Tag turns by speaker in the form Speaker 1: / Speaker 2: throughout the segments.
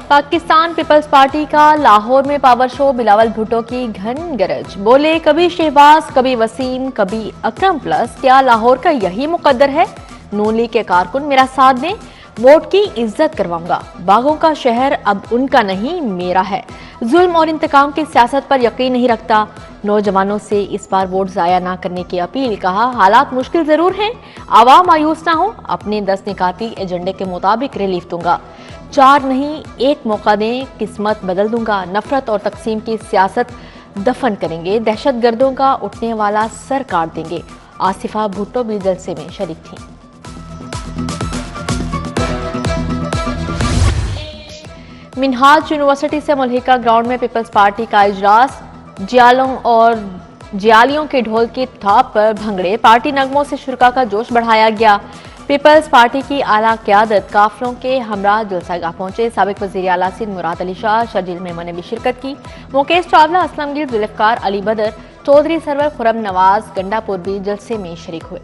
Speaker 1: Pakistan peoples party का लाहौर में power show, Bilawal Bhutto की घन गरज। बोले कभी शहबाज, कभी वसीम, कभी अकरम प्लस, क्या लाहौर का यही मुकद्दर है? नून लीग के कारकुन मेरा साथ दें, वोट की इज्जत करवाऊंगा। बागों का शहर अब उनका नहीं मेरा है। जुल्म और इंतकाम की सियासत पर यकीन नहीं रखता। नौजवानों से इस बार वोट जाया ना करने की अपील। कहा हालात मुश्किल जरूर हैं, आवाम मायूस ना हो। अपने 10 निकाती एजेंडे के मुताबिक रिलीफ दूंगा। 4 नहीं 1 मौका दें, किस्मत बदल दूंगा। नफरत और तकसीम की सियासत दफन करेंगे। दहशत गर्दों का उठने वाला सर काट देंगे। आसिफा भुट्टो भी जलसे में शरीक थी। मिनहाज यूनिवर्सिटी से मुल्हिका ग्राउंड में पीपल्स पार्टी का इजलास। जियालियों के ढोल की थाप पर भंगड़े, पार्टी नगमों से शुरा का जोश बढ़ाया गया। पीपल्स पार्टी की आला क़यादत काफिलों के हमरा जलसागाह पहुंचे। साबिक वज़ीर आला सिंध मुराद अली शाह, शर्जील मेमन ने भी शिरकत की। मुकेश चावला, असलम गिर, जुल्फ़िकार अली बदर, चौधरी सरवर, खुरम नवाज, गंडापुर भी जलसे में शरीक हुए।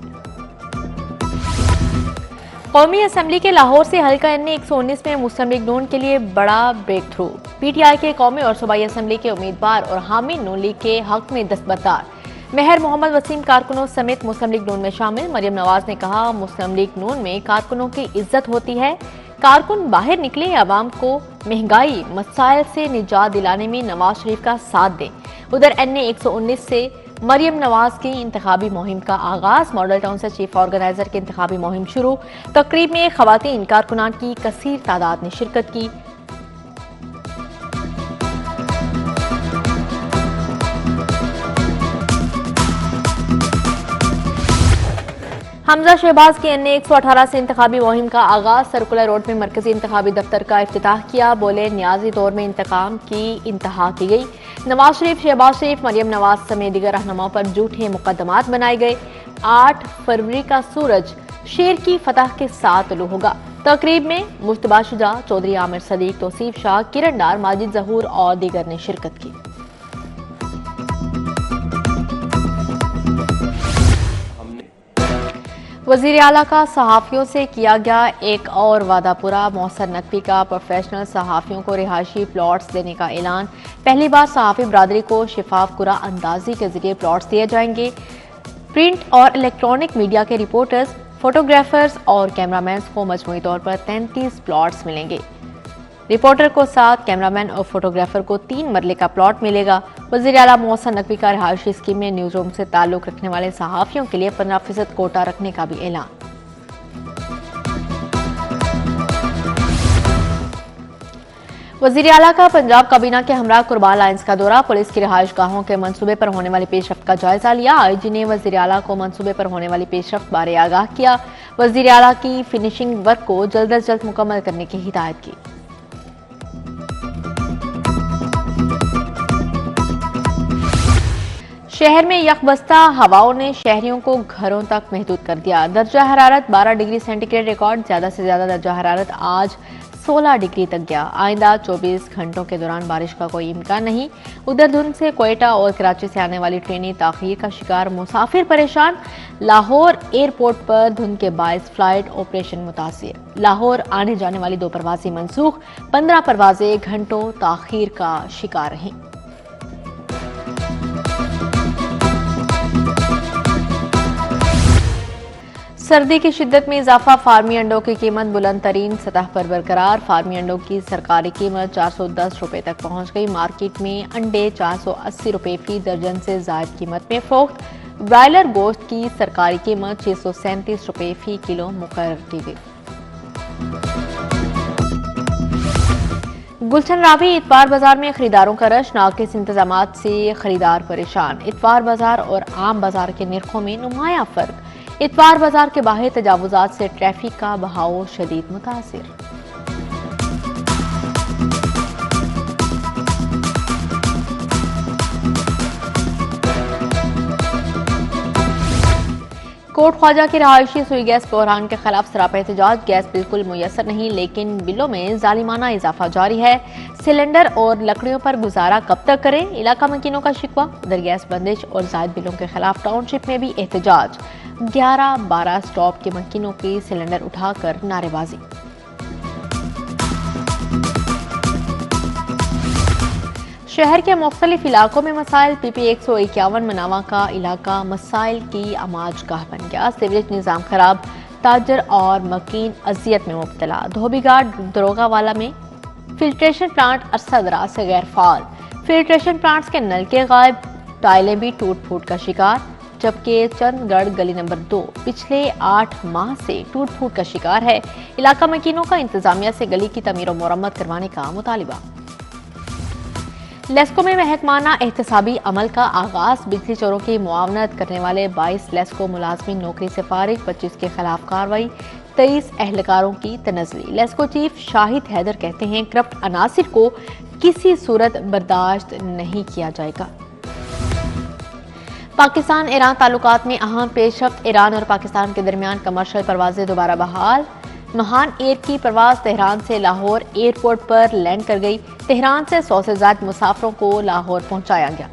Speaker 1: कौमी असम्बली के लाहौर से हल्का एन 119 में मुस्लिम लीग नून के लिए बड़ा ब्रेक थ्रू। पीटीआई के कौमी और सूबाई असम्बली के उम्मीदवार और हामी नून लीग के हक में दस्तबरदार। मेहर मोहम्मद वसीम कारकुनों समेत मुस्लिम लीग नून में शामिल। मरियम नवाज ने कहा मुस्लिम लीग नून में कारकुनों की इज्जत होती है। कारकुन बाहर निकले, आवाम को महंगाई मसाइल से निजात दिलाने में नवाज शरीफ का साथ दें। उधर एन 119 से मरियम नवाज की इंतखाबी मुहिम का आगाज। मॉडल टाउन से चीफ ऑर्गेनाइजर की इंतखाबी मुहिम शुरू। तकरीब में खवातीन कारकुनान की कसीर तादाद ने शिरकत की। हमजा शहबाज की एन 118 से इंतखाबी मुहिम का आगाज। सर्कुलर रोड में मरकजी इंतखाबी दफ्तर का इफ्तिताह किया। बोले न्याजी दौर में इंतकाम की इंतहा की गई। नवाज शरीफ, शहबाज शरीफ, मरियम नवाज समेत दीगर रहनुमाओं पर झूठे मुकदमात बनाए गए। 8 फरवरी का सूरज शेर की फतह के साथ तुलू होगा। तकरीब में मुश्तबा शुजा, चौधरी आमिर सदीक, तौसीफ शाह, किरण डार, माजिद जहूर और दीगर ने शिरकत की। वजीर आला का सहाफियों से किया गया एक और वादा पूरा। मोहसन नकवी का प्रोफेशनल सहाफियों को रिहायशी प्लॉट्स देने का ऐलान। पहली बार सहाफी बरादरी को शिफाफ कुरा अंदाजी के जरिए प्लॉट्स दिए जाएंगे। प्रिंट और इलेक्ट्रॉनिक मीडिया के रिपोर्टर्स, फोटोग्राफर्स और कैमरामैन को मजमूई तौर पर 33 प्लॉट्स मिलेंगे। रिपोर्टर को 7, कैमरामैन और फोटोग्राफर को 3 मरले का प्लॉट मिलेगा। वज़ीर आला मोहसन नकवी का रिहायशी स्कीम में न्यूज रूम से ताल्लुक रखने वाले सहाफियों के लिए 15% कोटा रखने का भी ऐलान। वज़ीर आला का पंजाब काबीना के हमरा कुर्बान लाइन्स का दौरा। पुलिस की रिहाइश गाहों के मंसूबे पर होने वाली पेशरफ्त का जायजा लिया। आईजी ने वज़ीर आला को मंसूबे पर होने वाली पेशरफ्त बारे आगाह किया। वज़ीर आला की फिनिशिंग वर्क को जल्द अज जल्द मुकम्मल करने की हिदायत की। शहर में यकबस्ता हवाओं ने शहरियों को घरों तक महदूद कर दिया। दर्जा हरारत 12 डिग्री सेंटीग्रेड रिकॉर्ड। ज्यादा से ज्यादा दर्जा हरारत आज 16 डिग्री तक गया। आइंदा 24 घंटों के दौरान बारिश का कोई इम्कान नहीं। उधर धुंध से कोयटा और कराची से आने वाली ट्रेनें ताखीर का शिकार, मुसाफिर परेशान। लाहौर एयरपोर्ट पर धुंध के बायस फ्लाइट ऑपरेशन मुतासिर। लाहौर आने जाने वाली 2 परवाजें मनसूख। 15 परवाजें घंटों ताखीर का शिकार रहीं। सर्दी की शिद्दत में इजाफा। फार्मी अंडों की कीमत बुलंद तरीन सतह पर बरकरार। फार्मी अंडों की सरकारी कीमत 410 रुपए तक पहुंच गई। मार्केट में अंडे 480 रुपए फी दर्जन से जायद कीमत में फरोख्त। ब्रायलर गोश्त की सरकारी कीमत 637 रुपए फी किलो मुकर्रर की गई। गुलशन रावी, इतवार बाजार में खरीदारों का रश। नाकिस इंतजामात से खरीदार परेशान। इतवार बाजार और आम बाजार के निर्खों में नुमाया फर्क। इतवार बाजार के बाहर तजावुजात से ट्रैफिक का बहाव शदीद मुतासिर। कोट ख्वाजा की रहायशी सुई गैस बहरान के खिलाफ सरापा एहतजाज। गैस बिल्कुल मुयसर नहीं, लेकिन बिलों में जालिमाना इजाफा जारी है। सिलेंडर और लकड़ियों पर गुजारा कब तक करें, इलाका मकीनों का शिकवा। उधर गैस बंदिश और जायद बिलों के खिलाफ टाउनशिप में भी एहतजाज। 11-12 स्टॉप के मकीनों की सिलेंडर उठाकर नारेबाजी। शहर के मुख्तलिफ इलाकों में मसाइल। PP 151 मनावा का इलाका मसाइल की आमाजगाह बन गया। सीवरेज निज़ाम खराब, ताजर और मकीन अजियत में मुब्तला। धोबीघाट दरोगा वाला में फिल्ट्रेशन प्लांट अरसा दराज से गैर फाल। फिल्ट्रेशन प्लांट्स के नलके गायब, टाइलें भी टूट फूट का शिकार। जबकि चंदगढ़ गली नंबर 2 पिछले 8 माह से टूट फूट का शिकार है। इलाका मकीनों का इंतजामिया से गली की तमीर और मुरम्मत करवाने का मुतालिबा। लेस्को में महकमाना एहतसाबी अमल का आगाज। बिजली चोरों की मुआवनत करने वाले 22 लेस्को मुलाजमीन नौकरी से फारिग, 25 के खिलाफ कार्रवाई, 23 एहलकारों की तनजली। लेस्को चीफ शाहिद हैदर कहते हैं करप्ट अनासिर को किसी सूरत बर्दाश्त नहीं किया जाएगा। पाकिस्तान ईरान ताल्लुकात में अहम पेशरफ्त। ईरान और पाकिस्तान के दरमियान कमर्शियल परवाजें दोबारा बहाल। महान एयर की परवाज तेहरान से लाहौर एयरपोर्ट पर लैंड कर गई। तेहरान से 100 से ज्यादा मुसाफिरों को लाहौर पहुंचाया गया।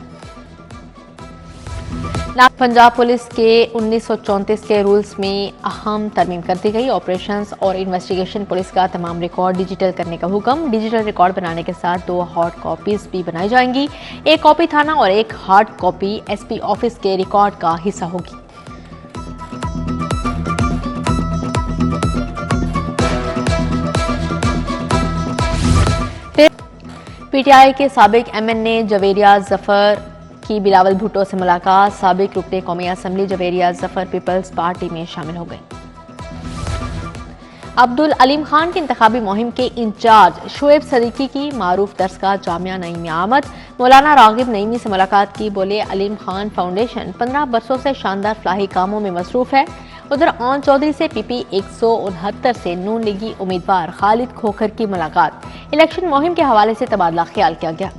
Speaker 1: पंजाब पुलिस के 1934 के रूल्स में अहम तरमीम कर दी गई। ऑपरेशंस और इन्वेस्टिगेशन पुलिस का तमाम रिकॉर्ड डिजिटल करने का हुक्म। डिजिटल रिकॉर्ड बनाने के साथ 2 हार्ड कॉपीज भी बनाई जाएंगी। एक कॉपी थाना और एक हार्ड कॉपी SP ऑफिस के रिकॉर्ड का हिस्सा होगी। PTI के साबिक MNA जवेरिया जफर की बिलावल भुट्टो से मुलाकात। साबिक रुकने कौमी असम्बली जवेरिया जफर पीपल्स पार्टी में शामिल हो गए। अब्दुल अलीम खान की इंतखाबी मुहिम के इंचार्ज शुएब सदीकी की मारूफ दरसगाह जामिया नईम में आमद। मौलाना रागिब नईमी से मुलाकात की। बोले अलीम खान फाउंडेशन 15 बरसों से शानदार फलाही कामों में मसरूफ है। उधर ऑन चौधरी से PP 169 से नून लीगी उम्मीदवार खालिद खोखर की मुलाकात। इलेक्शन मुहिम के हवाले से तबादला ख्याल किया गया।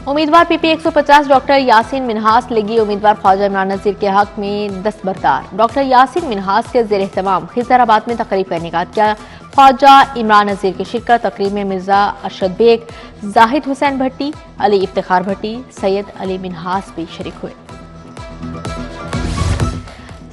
Speaker 1: उम्मीदवार PP 150 डॉक्टर यासीन मिन्हास लीगी उम्मीदवार ख्वाजा इमरान नज़ीर के हक में दस्तबरदार। डॉक्टर यासीन मिन्हास के ज़ेर एहतमाम खिज़राबाद में तकरीब का इनेकाद किया। ख्वाजा इमरान नज़ीर की शिरकत। तकरीब में मिर्जा अरशद बेग, जाहिद हुसैन भट्टी, अली इफ्तिखार भट्टी, सैयद अली मिन्हास भी शरीक हुए।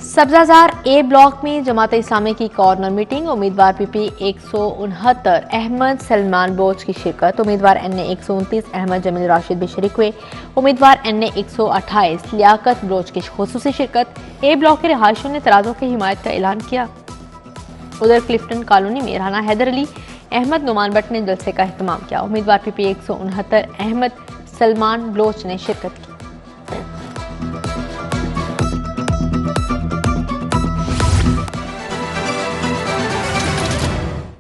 Speaker 1: सब्जाजार A ब्लॉक में जमात इस्लामी की कॉर्नर मीटिंग। उम्मीदवार PP 169 अहमद सलमान बोच की शिरकत। उम्मीदवार NA 129 अहमद जमील राशिद भी शरीक हुए। उम्मीदवार NA 128 लियाकत बलोच की खुसूसी शिरकत। A ब्लॉक के रिहायशियों ने तराजों की हिमायत का ऐलान किया। उधर क्लिफ्टन कॉलोनी में राना हैदर अली, अहमद नुमान भट्ट ने जलसे का एहतमाम किया। उम्मीदवार PP 169 अहमद सलमान बलोच ने शिरकत की।